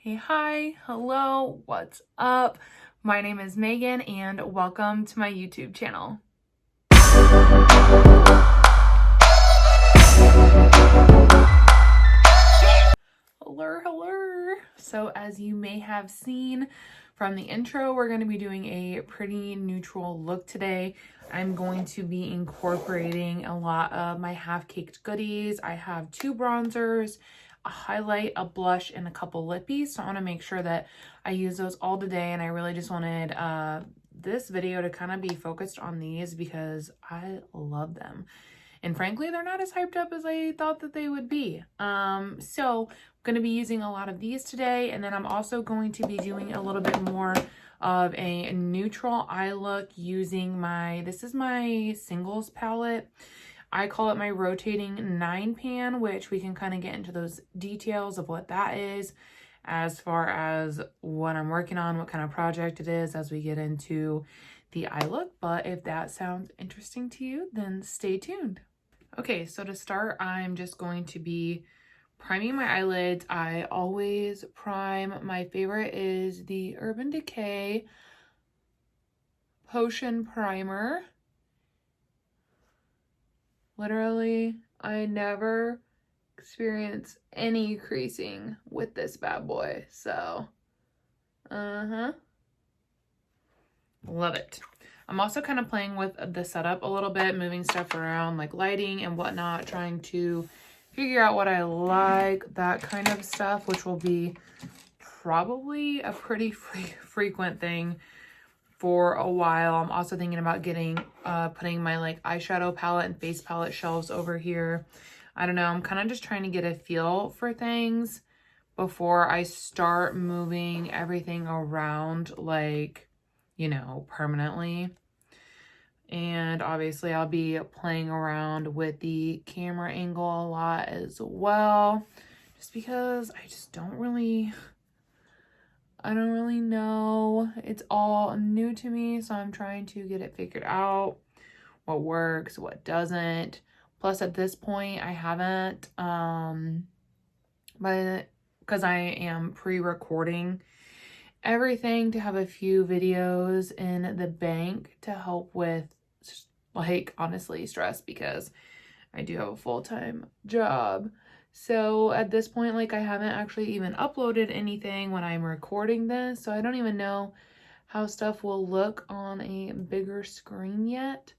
Hey, hi, hello, what's up? My name is Megan and welcome to my YouTube channel. Hello. So as you may have seen from the intro, we're going to be doing a pretty neutral look today. I'm going to be incorporating a lot of my half-caked goodies. I have 2 bronzers, a highlight, a blush, and a couple lippies. So I want to make sure that I use those all today, and I really just wanted this video to kind of be focused on these because I love them. And frankly, they're not as hyped up as I thought that they would be. So I'm going to be using a lot of these today. And then I'm also going to be doing a little bit more of a neutral eye look using this is my singles palette. I call it my rotating 9 pan, which we can kind of get into those details of what that is as far as what I'm working on, what kind of project it is as we get into the eye look. But if that sounds interesting to you, then stay tuned. Okay, so to start, I'm just going to be priming my eyelids. I always prime. My favorite is the Urban Decay Potion Primer. Literally, I never experience any creasing with this bad boy, so love it. I'm also kind of playing with the setup a little bit, moving stuff around like lighting and whatnot, trying to figure out what I like, that kind of stuff, which will be probably a pretty frequent thing for a while. I'm also thinking about putting my like eyeshadow palette and face palette shelves over here. I don't know, I'm kind of just trying to get a feel for things before I start moving everything around, like, you know, permanently. And obviously I'll be playing around with the camera angle a lot as well, just because I don't really know. It's all new to me, so I'm trying to get it figured out, what works, what doesn't. Plus at this point I haven't but because I am pre-recording everything to have a few videos in the bank to help with, like, honestly, stress, because I do have a full-time job. So at this point, like, I haven't actually even uploaded anything when I'm recording this, so I don't even know how stuff will look on a bigger screen yet.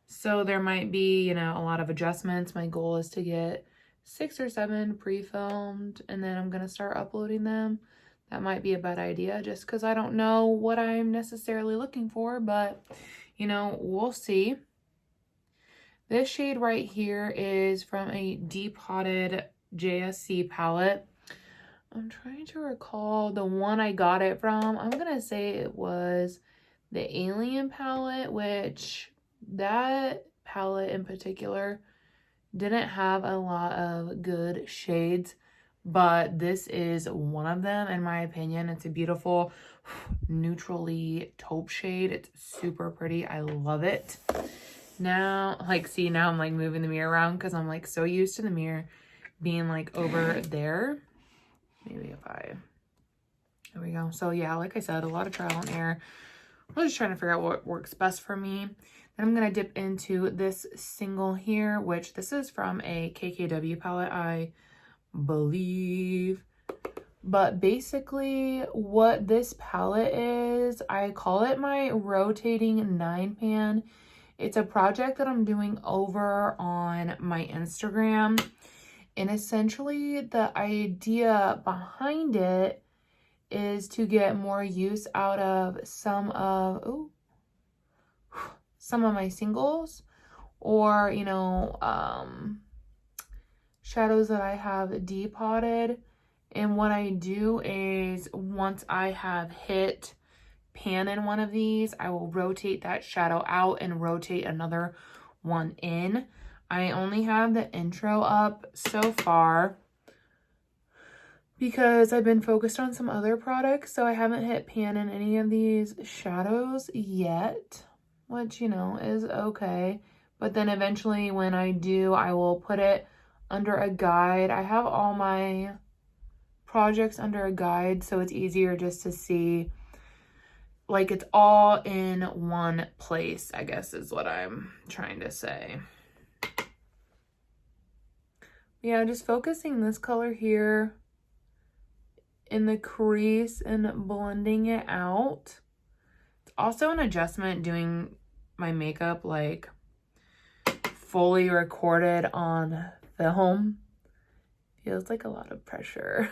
So there might be, you know, a lot of adjustments. My goal is to get 6 or 7 pre-filmed, and then I'm gonna start uploading them. That might be a bad idea just because I don't know what I'm necessarily looking for, but, you know, we'll see. This shade right here is from a Depotted JSC palette. I'm trying to recall the one I got it from. I'm going to say it was the Alien palette, which that palette in particular didn't have a lot of good shades, but this is one of them in my opinion. It's a beautiful neutrally taupe shade. It's super pretty. I love it. Now, like, see, now I'm like moving the mirror around because I'm like so used to the mirror being like over there. Maybe there we go. So yeah, like I said, a lot of trial and error. I'm just trying to figure out what works best for me. Then I'm going to dip into this single here, which this is from a KKW palette, I believe. But basically what this palette is, I call it my rotating 9 pan. It's a project that I'm doing over on my Instagram. And essentially the idea behind it is to get more use out of some of my singles, or, you know, shadows that I have depotted. And what I do is once I have hit pan in one of these, I will rotate that shadow out and rotate another one in. I only have the intro up so far because I've been focused on some other products, so I haven't hit pan in any of these shadows yet, which, you know, is okay. But then eventually when I do, I will put it under a guide. I have all my projects under a guide, so it's easier just to see, like, it's all in one place, I guess is what I'm trying to say. Yeah, just focusing this color here in the crease and blending it out. It's also an adjustment doing my makeup like fully recorded on film. Feels like a lot of pressure.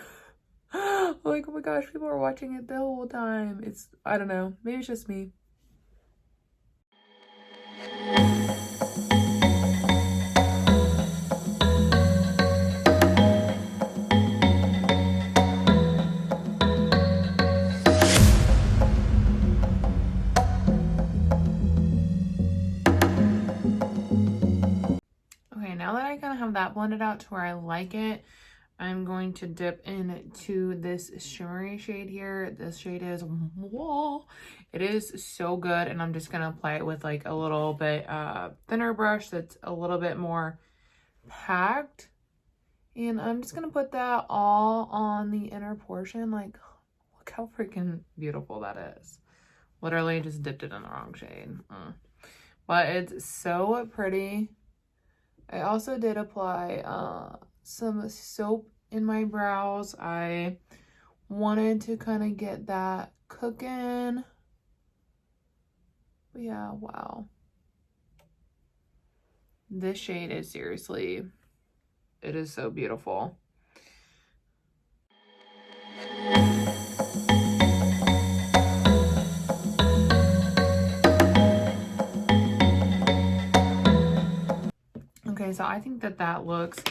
Like, oh my gosh, people are watching it the whole time. It's, I don't know, maybe it's just me. Okay, now that I kind of have that blended out to where I like it, I'm going to dip into this shimmery shade here. This shade is, whoa, it is so good. And I'm just going to apply it with like a little bit thinner brush that's a little bit more packed. And I'm just going to put that all on the inner portion. Like, look how freaking beautiful that is. Literally just dipped it in the wrong shade. But it's so pretty. I also did apply some soap in my brows. I wanted to kind of get that cooking. But yeah, wow. This shade is seriously, it is so beautiful. Okay, so I think that that looks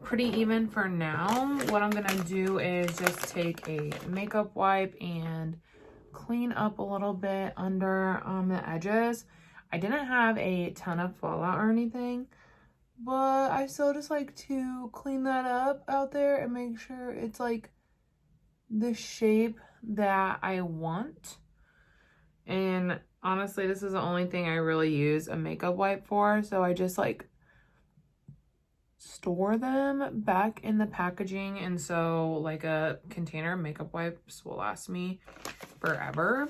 pretty even for now. What I'm gonna do is just take a makeup wipe and clean up a little bit under the edges. I didn't have a ton of fallout or anything, but I still just like to clean that up out there and make sure it's like the shape that I want. And honestly, this is the only thing I really use a makeup wipe for, so I just like store them back in the packaging, and so like a container of makeup wipes will last me forever.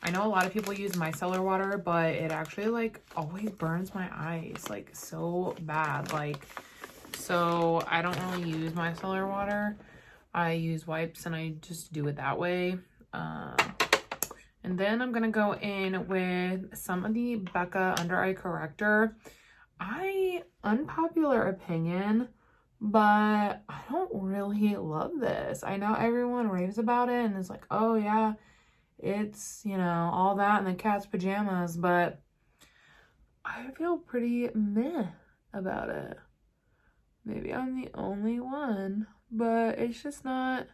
I know a lot of people use micellar water, but it actually like always burns my eyes like so bad. Like, so I don't really use micellar water. I use wipes and I just do it that way. And then I'm gonna go in with some of the Becca under eye corrector. Unpopular opinion, but I don't really love this. I know everyone raves about it and is like, oh yeah, it's, you know, all that in the cat's pajamas, but I feel pretty meh about it. Maybe I'm the only one, but it's just not,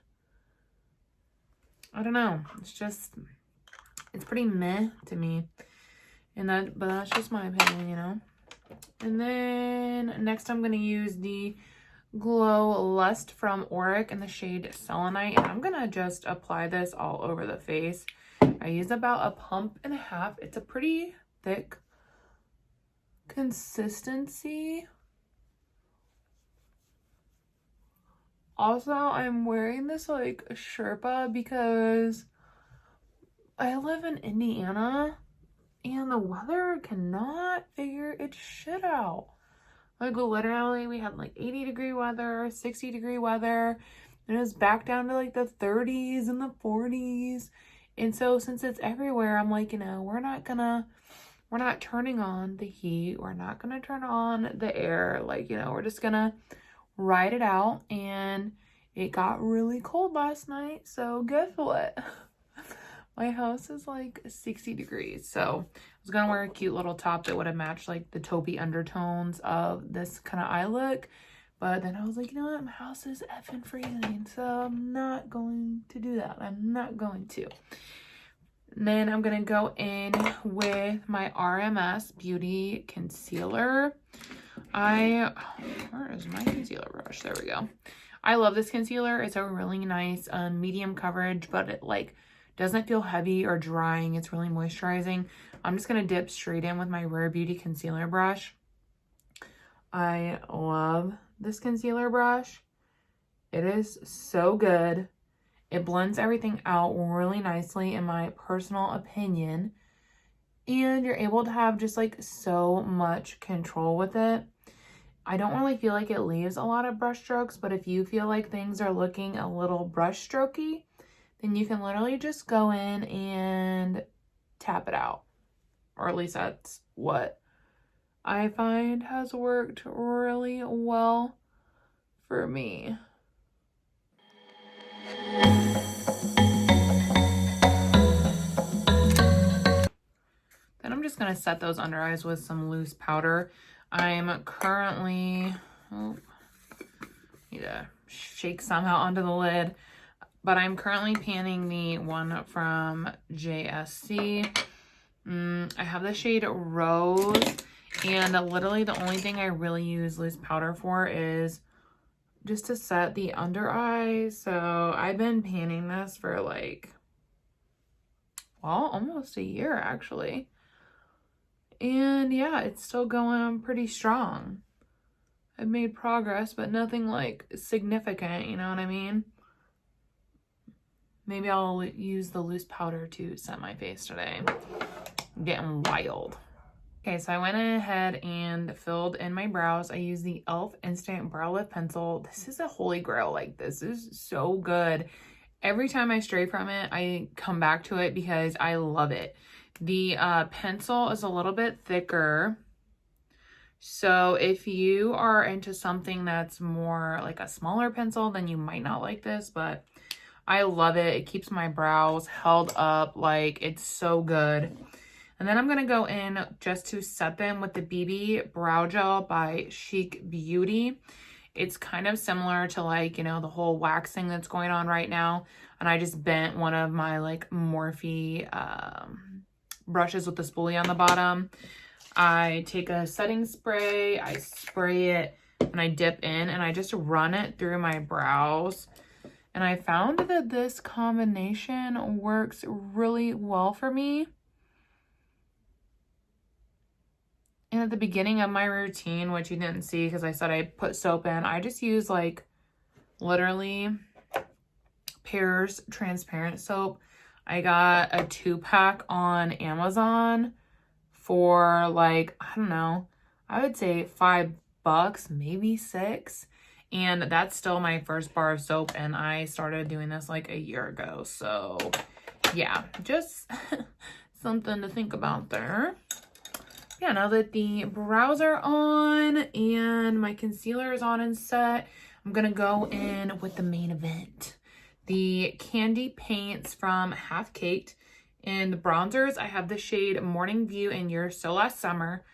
I don't know. It's pretty meh to me. But that's just my opinion, you know? And then next I'm going to use the Glow Lust from Auric in the shade Selenite. And I'm going to just apply this all over the face. I use about a pump and a half. It's a pretty thick consistency. Also, I'm wearing this like a Sherpa because I live in Indiana and the weather cannot figure its shit out. Like, literally, we had like 80-degree weather, 60-degree weather, and it was back down to like the 30s and the 40s. And so since it's everywhere, I'm like, you know, we're not turning on the heat. We're not gonna turn on the air. Like, you know, we're just gonna ride it out. And it got really cold last night. So guess what? My house is like 60 degrees. So I was gonna wear a cute little top that would have matched like the taupey undertones of this kind of eye look. But then I was like, you know what? My house is effing freezing. So I'm not going to do that. I'm not going to. And then I'm gonna go in with my RMS Beauty Concealer. Where is my concealer brush? There we go. I love this concealer. It's a really nice medium coverage, but it like doesn't feel heavy or drying. It's really moisturizing. I'm just going to dip straight in with my Rare Beauty concealer brush. I love this concealer brush. It is so good. It blends everything out really nicely in my personal opinion. And you're able to have just like so much control with it. I don't really feel like it leaves a lot of brush strokes, but if you feel like things are looking a little brush strokey, then you can literally just go in and tap it out. Or at least that's what I find has worked really well for me. Then I'm just going to set those under eyes with some loose powder. I'm currently, need to shake somehow onto the lid, but I'm currently panning the one from JSC. I have the shade Rose, and literally the only thing I really use loose powder for is just to set the under eye. So I've been panning this for like, well, almost a year actually. And yeah, it's still going pretty strong. I've made progress, but nothing like significant, you know what I mean? Maybe I'll use the loose powder to set my face today. I'm getting wild. Okay, so I went ahead and filled in my brows. I used the e.l.f. Instant Brow Lift Pencil. This is a holy grail. Like, this is so good. Every time I stray from it, I come back to it because I love it. The pencil is a little bit thicker. So if you are into something that's more like a smaller pencil, then you might not like this, but I love it. It keeps my brows held up. Like, it's so good. And then I'm going to go in just to set them with the BB Brow Gel by Chic Beauty. It's kind of similar to like, you know, the whole waxing that's going on right now. And I just bent one of my like Morphe brushes with the spoolie on the bottom. I take a setting spray, I spray it, and I dip in, and I just run it through my brows. And I found that this combination works really well for me. And at the beginning of my routine, which you didn't see because I said I put soap in, I just use like literally Pears transparent soap. I got a 2-pack on Amazon for like, I don't know, I would say $5, maybe $6. And that's still my first bar of soap, and I started doing this like a year ago. So yeah, just something to think about there. Yeah, now that the brows are on and my concealer is on and set, I'm gonna go in with the main event. The Candy Paints from HalfCaked. In the bronzers, I have the shade Morning View in Your So Last Summer.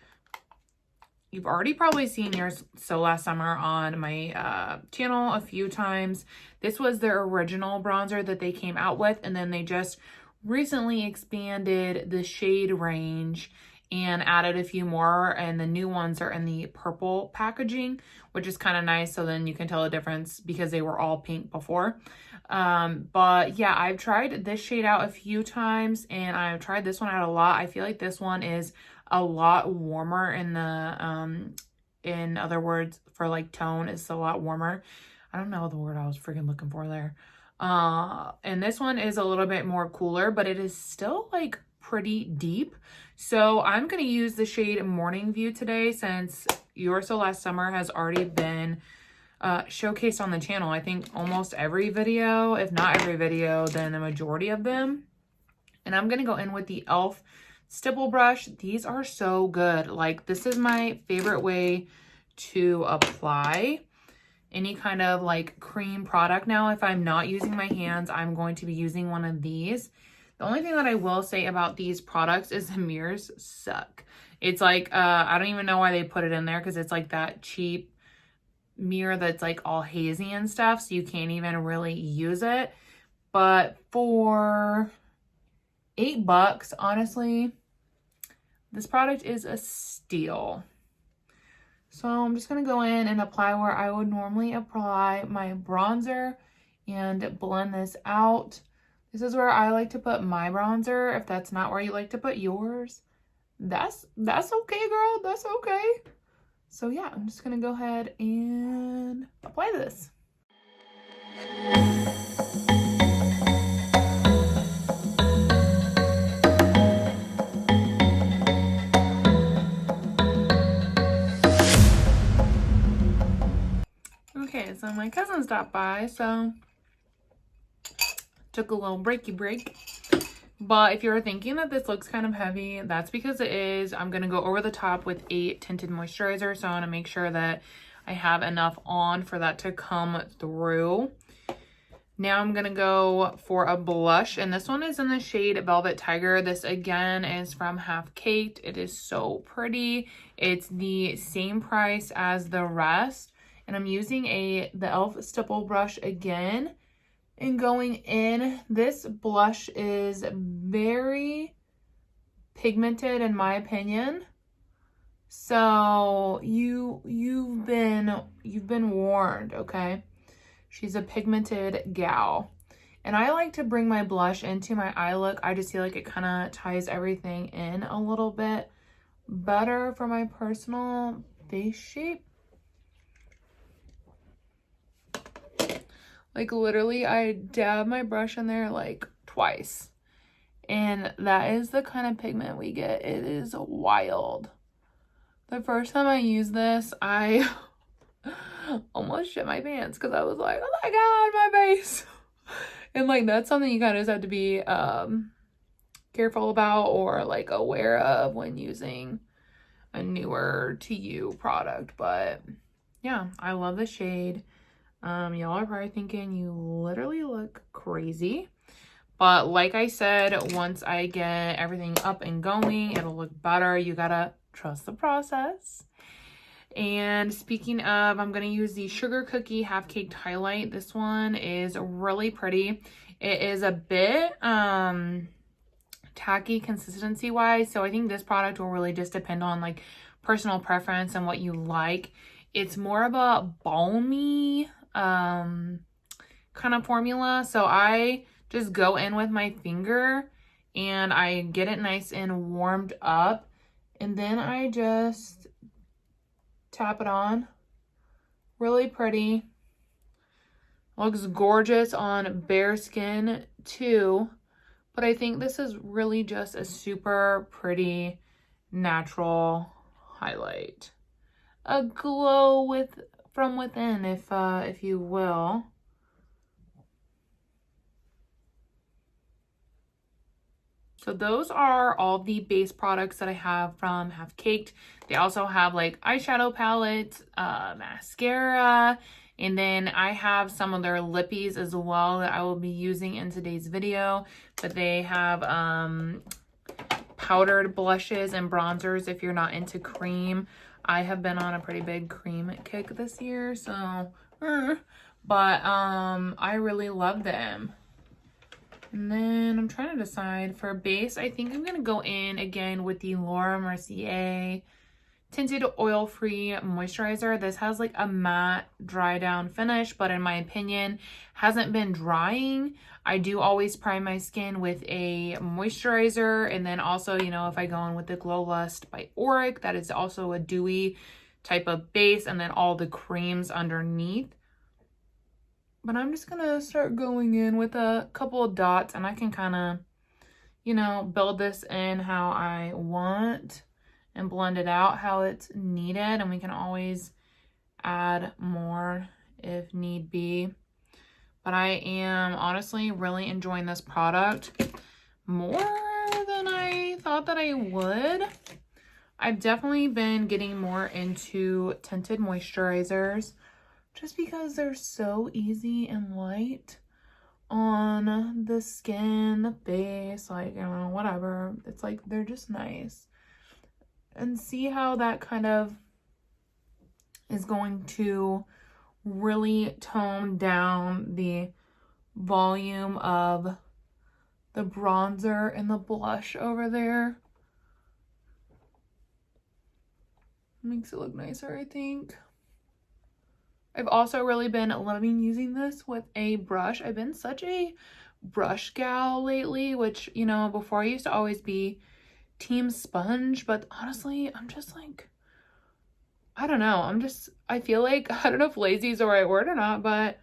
You've already probably seen Your So Last Summer on my channel a few times. This was their original bronzer that they came out with, and then they just recently expanded the shade range and added a few more, and the new ones are in the purple packaging, which is kind of nice, so then you can tell the difference because they were all pink before. But yeah, I've tried this shade out a few times, and I've tried this one out a lot. I feel like this one is a lot warmer in the, in other words, for like tone, it's a lot warmer. I don't know the word I was freaking looking for there. And this one is a little bit more cooler, but it is still like pretty deep. So I'm going to use the shade Morning View today, since Your So Last Summer has already been showcased on the channel. I think almost every video, if not every video, then the majority of them. And I'm going to go in with the e.l.f. stipple brush. These are so good. Like, this is my favorite way to apply any kind of like cream product now. If I'm not using my hands, I'm going to be using one of these. The only thing that I will say about these products is the mirrors suck. It's like, I don't even know why they put it in there, because it's like that cheap mirror that's like all hazy and stuff, so you can't even really use it. But for $8, honestly, this product is a steal. So I'm just going to go in and apply where I would normally apply my bronzer and blend this out. This is where I like to put my bronzer. If that's not where you like to put yours, that's okay, girl. That's okay. So yeah, I'm just going to go ahead and apply this. my cousin stopped by, so took a little breaky break. But if you're thinking that this looks kind of heavy, that's because it is. I'm going to go over the top with a tinted moisturizer, so I want to make sure that I have enough on for that to come through. Now I'm going to go for a blush, and this one is in the shade Velvet Tiger. This again is from HalfCaked. It is so pretty. It's the same price as the rest, and I'm using the e.l.f. stipple brush again and going in. This blush is very pigmented in my opinion, so you've been warned, okay? She's a pigmented gal. And I like to bring my blush into my eye look. I just feel like it kind of ties everything in a little bit better for my personal face shape. Like literally, I dab my brush in there like twice. And that is the kind of pigment we get. It is wild. The first time I used this, I almost shit my pants because I was like, oh my god, my face. And like that's something you kind of just have to be careful about or like aware of when using a newer to you product. But yeah, I love the shade. Y'all are probably thinking you literally look crazy, but like I said, once I get everything up and going, it'll look better. You gotta trust the process. And speaking of, I'm going to use the Sugar Cookie HalfCaked highlight. This one is really pretty. It is a bit tacky consistency wise, so I think this product will really just depend on like personal preference and what you like. It's more of a balmy kind of formula, so I just go in with my finger and I get it nice and warmed up, and then I just tap it on. Really pretty. Looks gorgeous on bare skin too, but I think this is really just a super pretty natural highlight. A glow from within, if you will. So those are all the base products that I have from HalfCaked. They also have like eyeshadow palettes, mascara, and then I have some of their lippies as well that I will be using in today's video. But they have powdered blushes and bronzers if you're not into cream. I have been on a pretty big cream kick this year, so but I really love them. And then I'm trying to decide for base. I think I'm going to go in again with the Laura Mercier Tinted Oil-Free Moisturizer. This has like a matte dry down finish, but in my opinion, hasn't been drying. I do always prime my skin with a moisturizer. And then also, you know, if I go in with the Glow Lust by Auric, that is also a dewy type of base. And then all the creams underneath. But I'm just going to start going in with a couple of dots, and I can kind of, you know, build this in how I want and blend it out how it's needed. And we can always add more if need be. But I am honestly really enjoying this product more than I thought that I would. I've definitely been getting more into tinted moisturizers, just because they're so easy and light on the skin, the face, like, I don't know, whatever. It's like, they're just nice. And see how that kind of is going to really tone down the volume of the bronzer and the blush over there. Makes it look nicer, I think. I've also really been loving using this with a brush. I've been such a brush gal lately, which, you know, before I used to always be team sponge, but honestly, I'm just like, I don't know. I feel like, I don't know if lazy is the right word or not, but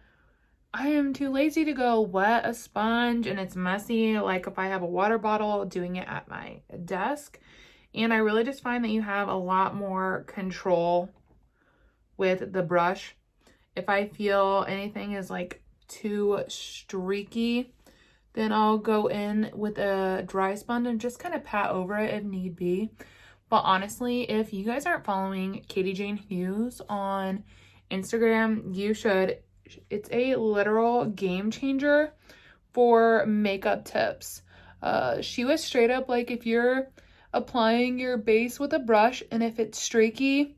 I am too lazy to go wet a sponge and it's messy. Like if I have a water bottle, doing it at my desk. And I really just find that you have a lot more control with the brush. If I feel anything is like too streaky, then I'll go in with a dry sponge and just kind of pat over it if need be. But honestly, if you guys aren't following Katie Jane Hughes on Instagram, you should. It's a literal game changer for makeup tips. She was straight up like, if you're applying your base with a brush and if it's streaky,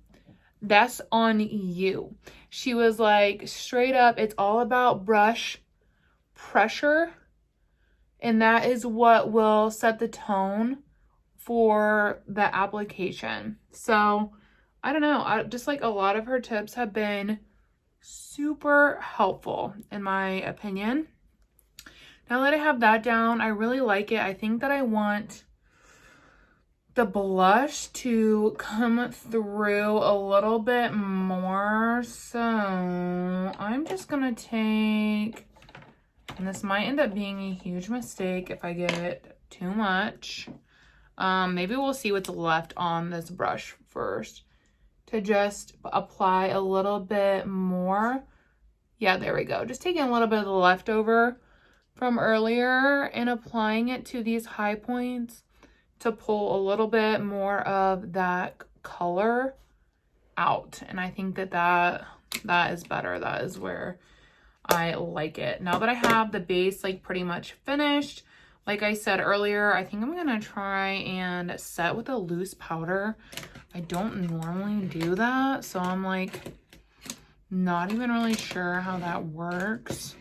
that's on you. She was like, straight up, it's all about brush pressure, and that is what will set the tone for the application. So I don't know, just like a lot of her tips have been super helpful in my opinion. Now that I have that down, I really like it. I think that I want the blush to come through a little bit more. So I'm just gonna take, and this might end up being a huge mistake if I get too much. Maybe we'll see what's left on this brush first to just apply a little bit more. Yeah, there we go. Just taking a little bit of the leftover from earlier and applying it to these high points to pull a little bit more of that color out. And I think that is better. That is where I like it. Now that I have the base like pretty much finished, like I said earlier, I think I'm gonna try and set with a loose powder. I don't normally do that, so I'm like not even really sure how that works.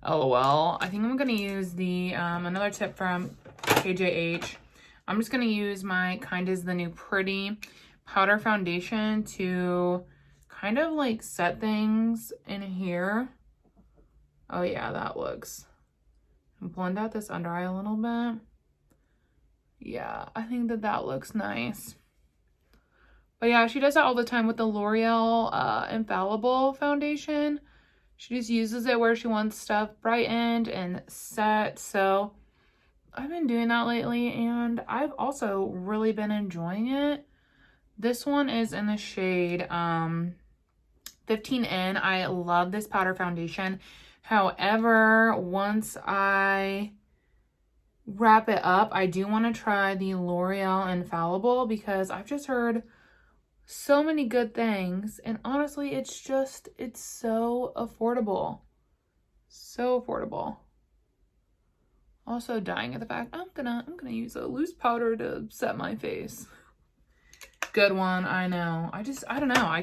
LOL. I think I'm gonna use the another tip from KJH. I'm just gonna use my Kind Is the New Pretty powder foundation to kind of like set things in here. Oh yeah, that looks. Blend out this under eye a little bit. Yeah, I think that looks nice. But yeah, she does that all the time with the L'Oreal Infallible foundation. She just uses it where she wants stuff brightened and set. So I've been doing that lately and I've also really been enjoying it. This one is in the shade 15N. I love this powder foundation. However, once I wrap it up, I do want to try the L'Oreal Infallible because I've just heard so many good things, and honestly it's so affordable. So affordable. Also dying at the fact I'm gonna use a loose powder to set my face. Good one, I know. I don't know.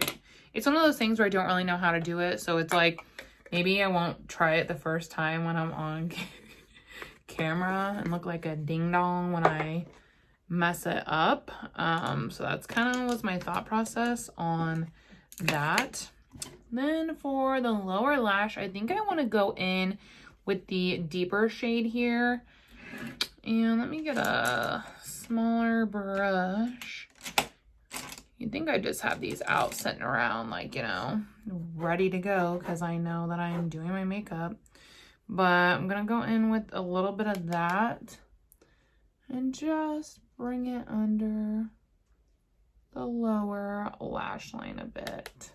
It's one of those things where I don't really know how to do it, so it's like maybe I won't try it the first time when I'm on camera and look like a ding dong when I mess it up. So that's kind of was my thought process on that. Then for the lower lash, I think I want to go in with the deeper shade here. And let me get a smaller brush. You'd think I just have these out sitting around like, you know, ready to go because I know that I'm doing my makeup. But I'm going to go in with a little bit of that and just bring it under the lower lash line a bit.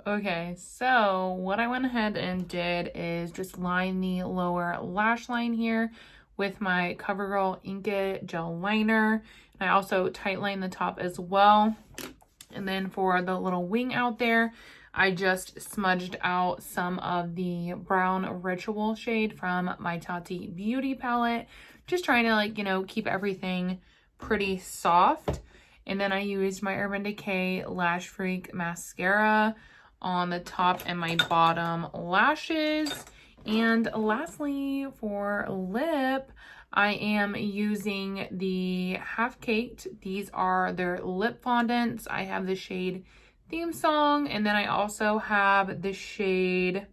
Okay, so what I went ahead and did is just line the lower lash line here with my CoverGirl Ink It gel liner. And I also tight line the top as well. And then for the little wing out there, I just smudged out some of the brown ritual shade from my Tati Beauty palette. Just trying to, like, you know, keep everything pretty soft. And then I used my Urban Decay Lash Freak mascara on the top and my bottom lashes. And lastly, for lip, I am using the HalfCaked. These are their lip fondants. I have the shade Theme Song, and then I also have the shade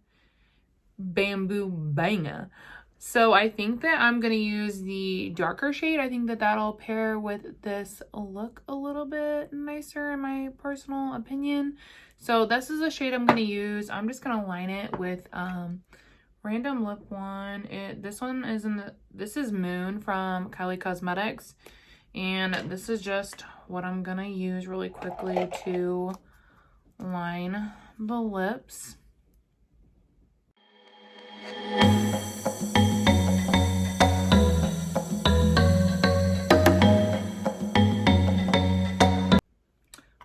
Bamboo Banga. So I think that I'm going to use the darker shade. I think that that'll pair with this look a little bit nicer in my personal opinion. So this is the shade I'm going to use. I'm just going to line it with random lip one. This one is this is Moon from Kylie Cosmetics. And this is just what I'm going to use really quickly to line the lips.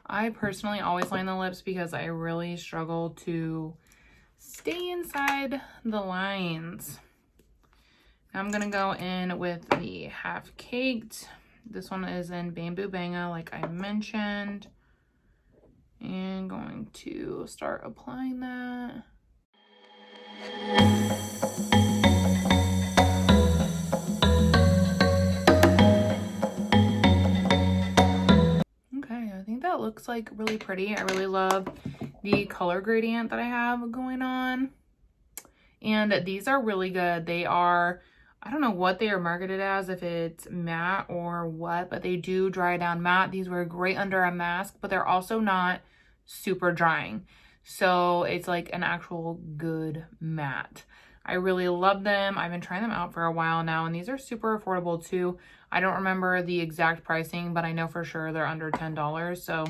I personally always line the lips because I really struggle to stay inside the lines. I'm gonna go in with the Half Caked. This one is in Bamboo Banga, like I mentioned. And going to start applying that. Okay, I think that looks like really pretty. I really love the color gradient that I have going on. And these are really good. They are, I don't know what they are marketed as, if it's matte or what, but they do dry down matte. These were great under a mask, but they're also not super drying. So it's like an actual good matte. I really love them. I've been trying them out for a while now, and these are super affordable too. I don't remember the exact pricing, but I know for sure they're under $10. So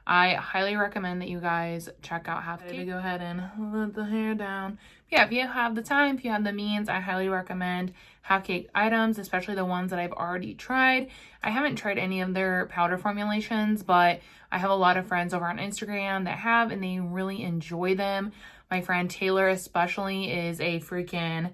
I highly recommend that you guys check out HalfCaked. To go ahead and let the hair down. Yeah, if you have the time, if you have the means, I highly recommend HalfCaked items, especially the ones that I've already tried. I haven't tried any of their powder formulations, but I have a lot of friends over on Instagram that have, and they really enjoy them. My friend Taylor especially is a freaking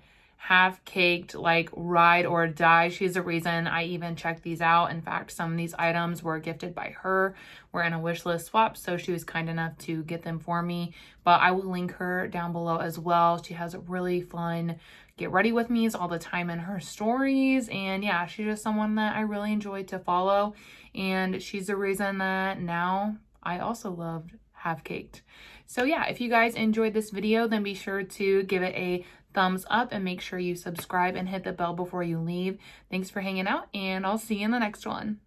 HalfCaked like ride or die. She's the reason I even checked these out. In fact, some of these items were gifted by her. We're in a wish list swap, so she was kind enough to get them for me. But I will link her down below as well. She has really fun get ready with me's all the time in her stories. And yeah, she's just someone that I really enjoy to follow. And she's the reason that now I also loved HalfCaked. So yeah, if you guys enjoyed this video, then be sure to give it a thumbs up and make sure you subscribe and hit the bell before you leave. Thanks for hanging out, and I'll see you in the next one.